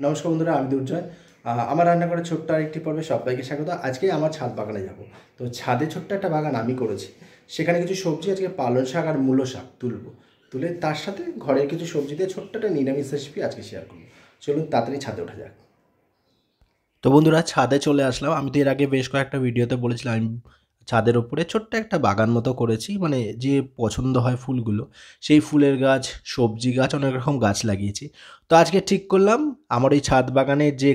নমস্কার বন্ধুরা, আমি দুর্জয়। আমার রান্নাঘরে ছোট্ট আরেকটি পর্বে সবাইকে স্বাগত। আজকে আমার ছাদ বাগানে যাব। তো ছাদে ছোট্ট একটা বাগান আমি করেছি। সেখানে কিছু সবজি, আজকে পালং শাক আর মূলো শাক তুলে তার সাথে ঘরের কিছু সবজি দিয়ে ছোট্ট একটা নিরামিষ রেসিপি আজকে শেয়ার করবো। চলুন তাড়াতাড়ি ছাদে ওঠা যাক। তো বন্ধুরা, ছাদে চলে আসলাম। আমি তো এর আগে বেশ কয়েকটা ভিডিওতে বলেছিলাম আমি ছাদের ওপরে ছোট্ট একটা বাগান মতো করেছি, মানে যে পছন্দ হয় ফুলগুলো, সেই ফুলের গাছ, সবজি গাছ, অনেক রকম গাছ লাগিয়েছি। তো আজকে ঠিক করলাম আমার এই ছাদ বাগানে যে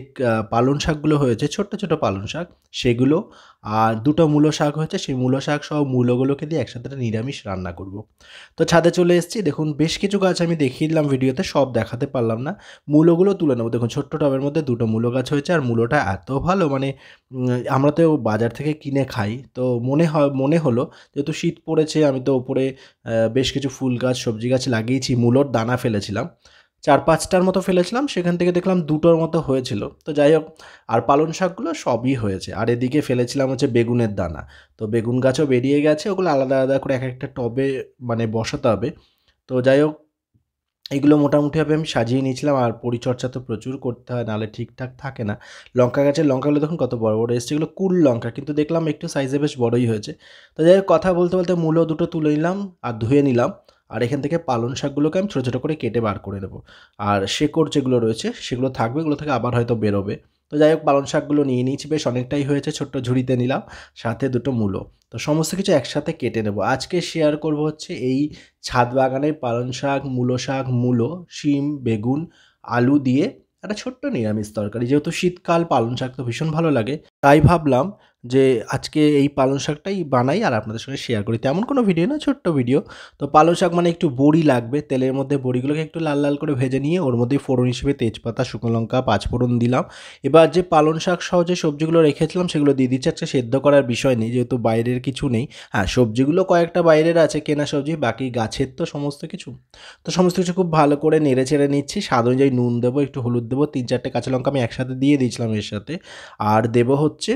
পালং শাকগুলো হয়েছে, ছোট্ট ছোট পালং শাক, সেগুলো আর দুটো মূলো শাক হয়েছে, সেই মূলো শাক সহ মূলোগুলোকে দিয়ে একসাথে একটা নিরামিষ রান্না করব। তো ছাদে চলে এসেছি। দেখুন, বেশ কিছু গাছ আমি দেখিয়ে দিলাম ভিডিওতে, সব দেখাতে পারলাম না। মূলোগুলো তুলে নেবো। দেখুন, ছোট্ট টবের মধ্যে দুটো মূলো গাছ হয়েছে, আর মূলোটা এত ভালো, মানে আমরা তো বাজার থেকে কিনে খাই। তো মনে হলো যেহেতু শীত পড়েছে, আমি তো ওপরে বেশ কিছু ফুল গাছ, সবজি গাছ লাগিয়েছি। মূলোর দানা ফেলেছিলাম, ৪-৫টার মতো ফেলেছিলাম, সেখান থেকে দেখলাম ২টোর মতো হয়েছিল। তো যাই হোক, আর পালং শাকগুলো সবই হয়েছে। আর এদিকে ফেলেছিলাম হচ্ছে বেগুনের দানা। তো বেগুন গাছও বেরিয়ে গেছে, ওগুলো আলাদা আলাদা করে এক একটা টবে মানে বসাতে হবে। তো যাই হোক, এগুলো মোটামুটিভাবে আমি সাজিয়ে নিয়েছিলাম। আর পরিচর্যা তো প্রচুর করতে হয়, নাহলে ঠিকঠাক থাকে না। লঙ্কা গাছের লঙ্কাগুলো দেখুন কত বড় বড় এসছে, এগুলো কুল লঙ্কা, কিন্তু দেখলাম একটু সাইজে বেশ বড়ই হয়েছে। তো যাই হোক, কথা বলতে বলতে মূলো দুটো তুলে নিলাম আর ধুয়ে নিলাম। আর এখান থেকে পালং শাকগুলোকে আমি ছোটো ছোটো করে কেটে বার করে নেবো। আর শেকড় যেগুলো রয়েছে সেগুলো থাকবে, এগুলো থেকে আবার হয়তো বেরোবে। তো যাই হোক, পালং শাকগুলো নিয়ে নিয়েছি, বেশ অনেকটাই হয়েছে, ছোট্ট ঝুড়িতে নিলাম, সাথে দুটো মূলো। তো সমস্ত কিছু একসাথে কেটে নেব। আজকে শেয়ার করব হচ্ছে এই ছাদ বাগানে পালং শাক, মূলো, শিম, বেগুন, আলু দিয়ে একটা ছোট্ট নিরামিষ তরকারি। যেহেতু শীতকাল, পালং শাক তো ভীষণ ভালো লাগে, তাই ভাবলাম যে আজকে এই পালং শাকটাই বানাই আর আপনাদের সঙ্গে শেয়ার করি। তেমন কোনো ভিডিও না, ছোট্ট ভিডিও। তো পালং শাক মানে একটু বড়ি লাগবে, তেলের মধ্যে বড়িগুলোকে একটু লাল লাল করে ভেজে নিয়ে ওর মধ্যে ফোড়ন হিসেবে তেজপাতা, শুকনো লঙ্কা, পাঁচফোড়ন দিলাম। এবার যে পালং শাক সহ যে সবজিগুলো রেখেছিলাম সেগুলো দিয়ে দিচ্ছি। আজকে সেদ্ধ করার বিষয় নেই, যেহেতু বাইরের কিছু নেই। হ্যাঁ, সবজিগুলো কয়েকটা বাইরের আছে, কেনা সবজি, বাকি গাছের তো সমস্ত কিছু। তো সমস্ত কিছু খুব ভালো করে নেড়ে চেড়ে নিচ্ছি। স্বাদ অনুযায়ী নুন দেবো, একটু হলুদ দেবো, ৩-৪টে কাঁচা লঙ্কা আমি একসাথে দিয়ে দিয়েছিলাম এর সাথে। আর দেবো হচ্ছে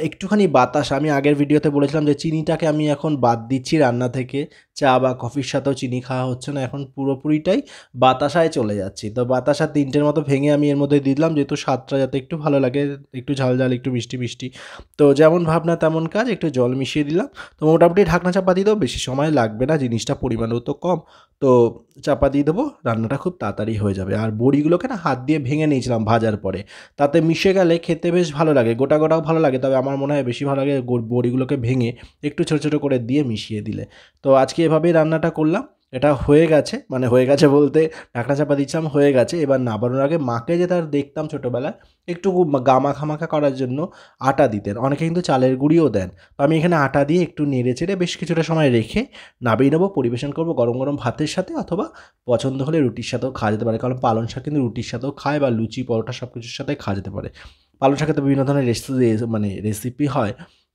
একটুখানি বাতাসা। আমি আগের ভিডিওতে বলেছিলাম যে চিনিটাকে আমি এখন বাদ দিচ্ছি রান্না থেকে। চা বা কফির সাথেও চিনি খাওয়া হচ্ছে না, এখন পুরোপুরিটাই বাতাসায় চলে যাচ্ছি। তো বাতাসা ৩টের মতো ভেঙে আমি এর মধ্যে দিয়ে দিলাম, যেহেতু স্বাদটা যাতে একটু ভালো লাগে, একটু ঝাল ঝাল, একটু মিষ্টি মিষ্টি। তো যেমন ভাবনা তেমন কাজ, একটু জল মিশিয়ে দিলাম। তো মোটামুটি ঢাকনা চাপা দিয়ে দেবো, বেশি সময় লাগবে না, জিনিসটা পরিমাণেও তো কম। তো চাপা দিয়ে দেবো, রান্নাটা খুব তাড়াতাড়ি হয়ে যাবে। আর বড়িগুলোকে না হাত দিয়ে ভেঙে নিয়েছিলাম ভাজার পরে, তাতে মিশে গেলে খেতে বেশ ভালো লাগে। গোটা গোটাও ভালো লাগে, তবে আমার মনে হয় বেশি ভালো লাগে বড়িগুলোকে ভেঙে একটু ছোটো ছোটো করে দিয়ে মিশিয়ে দিলে। তো আজকে এভাবেই রান্নাটা করলাম। এটা হয়ে গেছে, মানে হয়ে গেছে বলতে ঢাকনা চাপা দিচ্ছিলাম, হয়ে গেছে। এবার নাবানোর আগে মাকে যেটা দেখতাম ছোটোবেলায়, একটু গামাখা করার জন্য আটা দিতেন, অনেকে কিন্তু চালের গুঁড়িও দেন। তো আমি এখানে আটা দিয়ে একটু নেড়ে চেড়ে বেশ কিছুটা সময় রেখে নামিয়ে নেবো, পরিবেশন করবো গরম গরম ভাতের সাথে, অথবা পছন্দ হলে রুটির সাথেও খাওয়া যেতে পারে, কারণ পালং শাক কিন্তু রুটির সাথেও খায়, বা লুচি, পরোটা, সব কিছুর সাথে খাওয়া যেতে পারে। পালং শাকে তো বিভিন্ন ধরনের রেসিপি হয়।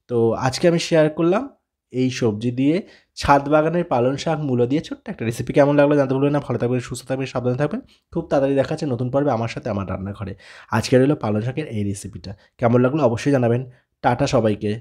তো আজকে আমি শেয়ার করলাম এই সবজি দিয়ে ছাদ বাগানের পালং শাক, মূলো দিয়ে ছোট্ট একটা রেসিপি। কেমন লাগলো জানতে ভুলবেন না। ভালো থাকবেন, সুস্থ থাকবেন, সাবধানে থাকবেন। খুব তাড়াতাড়ি দেখা হচ্ছে নতুন পর্বে আমার সাথে, আমার রান্নাঘরে। আজকে রইল পালং শাকের এই রেসিপিটা। কেমন লাগলো অবশ্যই জানাবেন। টাটা সবাইকে।